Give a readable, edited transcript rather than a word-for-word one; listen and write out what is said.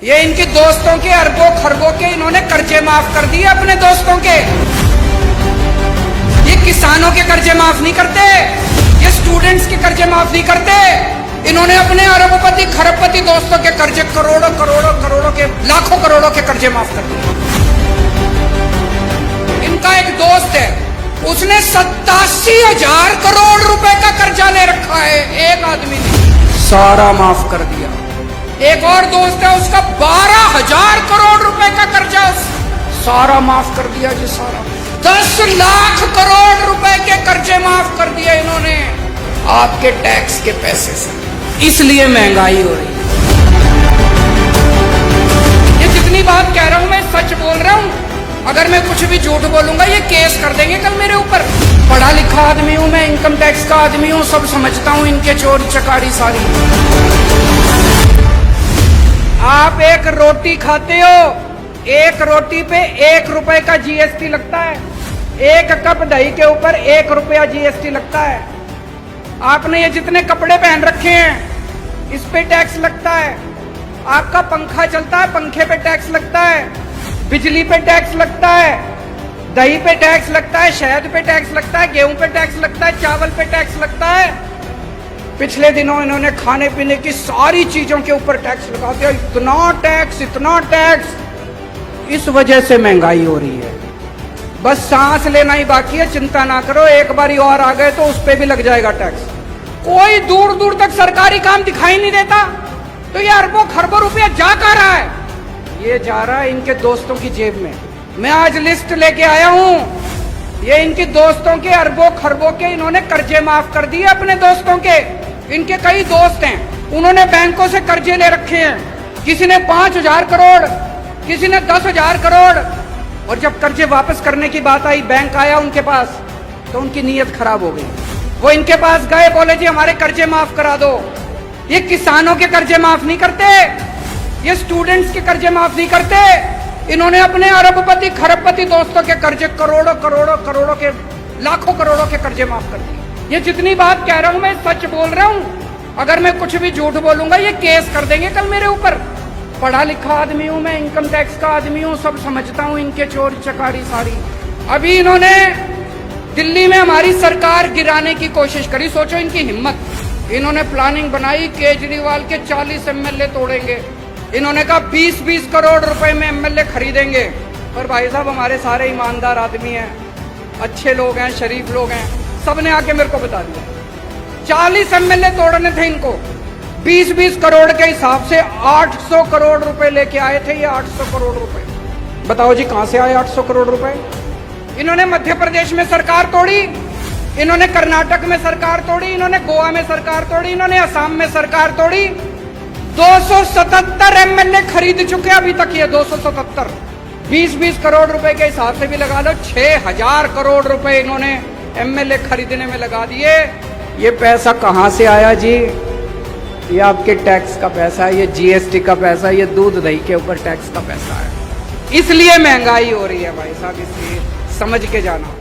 ये इनके दोस्तों के अरबों खरबों के इन्होंने कर्जे माफ कर दिए अपने दोस्तों के। ये किसानों के कर्जे माफ नहीं करते, ये स्टूडेंट्स के कर्जे माफ नहीं करते। इन्होंने अपने अरबपति खरबपति दोस्तों के कर्जे करोड़ों करोड़ों करोड़ों के लाखों करोड़ों के कर्जे माफ कर दिए। इनका एक दोस्त है, उसने 87,000 करोड़ रुपए का कर्जा ले रखा है, एक आदमी ने सारा माफ कर दिया। एक और दोस्त है, उसका 12,000 करोड़ रुपए का कर्जा सारा माफ कर दिया जी, सारा 10 लाख करोड़ रुपए के कर्जे माफ कर दिए इन्होंने आपके टैक्स के पैसे से। इसलिए महंगाई हो रही है। ये जितनी बात कह रहा हूं मैं सच बोल रहा हूं। अगर मैं कुछ भी झूठ बोलूंगा ये केस कर देंगे कल मेरे ऊपर। पढ़ा लिखा आदमी हूं मैं, इनकम टैक्स का आदमी हूं, सब समझता हूं इनके चोरी चकारी सारी। आप एक रोटी खाते हो, एक रोटी पे 1 रुपए का जीएसटी लगता है। 1 कप दही के ऊपर 1 रुपया जीएसटी लगता है। आपने ये जितने कपड़े पहन रखे हैं इस पे टैक्स लगता है। आपका पंखा चलता है, पंखे पे टैक्स लगता है, बिजली पे टैक्स लगता है, दही पे टैक्स लगता है, शहद पे टैक्स लगता है, गेहूं पे टैक्स लगता है, चावल पे टैक्स लगता है। पिछले दिनों इन्होंने खाने पीने की सारी चीजों के ऊपर टैक्स लगा दिया। इतना टैक्स, इतना टैक्स। इस वजह से महंगाई हो रही है। बस सांस लेना ही बाकी है, चिंता ना करो, एक बारी और आ गए तो उस पे भी लग जाएगा टैक्स। कोई दूर दूर तक सरकारी काम दिखाई नहीं देता, तो ये अरबों खरबों रुपया जा कहाँ रहा है? ये जा रहा है इनके दोस्तों की जेब में। मैं आज लिस्ट लेके आया हूं। ये इनके दोस्तों के अरबों खरबों के इन्होंने कर्जे माफ कर दिए अपने दोस्तों के। इनके कई दोस्त हैं, उन्होंने बैंकों से कर्जे ले रखे हैं। किसी ने 5,000 करोड़, किसी ने 10,000 करोड़। और जब कर्जे वापस करने की बात आई, बैंक आया उनके पास, तो उनकी नीयत खराब हो गई। वो इनके पास गए, बोले जी हमारे कर्जे माफ करा दो। ये किसानों के कर्जे माफ नहीं करते, ये स्टूडेंट्स के कर्जे माफ नहीं करते। इन्होंने अपने अरबपति खरबपति दोस्तों के कर्जे करोड़ों करोड़ों करोड़ों के लाखों करोड़ों के कर्जे माफ कर दिए। ये जितनी बात कह रहा हूं मैं सच बोल रहा हूं। अगर मैं कुछ भी झूठ बोलूंगा ये केस कर देंगे कल मेरे ऊपर। पढ़ा लिखा आदमी हूं मैं, इनकम टैक्स का आदमी हूं, सब समझता हूं इनके चोरी चकारी सारी। अभी इन्होंने दिल्ली में हमारी सरकार गिराने की कोशिश करी, सोचो इनकी हिम्मत। इन्होंने प्लानिंग बनाई, केजरीवाल के 40 एमएलए तोड़ेंगे। इन्होंने कहा 20-20 करोड़ रुपए में एमएलए खरीदेंगे। पर भाई साहब हमारे सारे ईमानदार आदमी हैं, अच्छे लोग हैं, शरीफ लोग हैं, सबने आके मेरे को बता दिया 40 एमएलए तोड़ने थे इनको। 20-20 करोड़ के हिसाब से 800 करोड़ रुपए लेके आए थे ये। 800 करोड़ रुपए बताओ जी कहां से आए 800 करोड़ रुपए? इन्होंने मध्य प्रदेश में सरकार तोड़ी, इन्होंने कर्नाटक में सरकार तोड़ी, इन्होंने गोवा में सरकार तोड़ी, इन्होंने असम में सरकार तोड़ी। 277 एमएलए खरीद चुके अभी तक ये। 277 20-20 करोड़ रुपए के हिसाब से भी लगा लो, 6,000 करोड़ रुपए इन्होंने एमएलए खरीदने में लगा दिए। ये पैसा कहां से आया जी? ये आपके टैक्स का पैसा है, ये जीएसटी का पैसा है, ये दूध दही के ऊपर टैक्स का पैसा है। इसलिए महंगाई हो रही है भाई साहब, इसलिए समझ के जाना।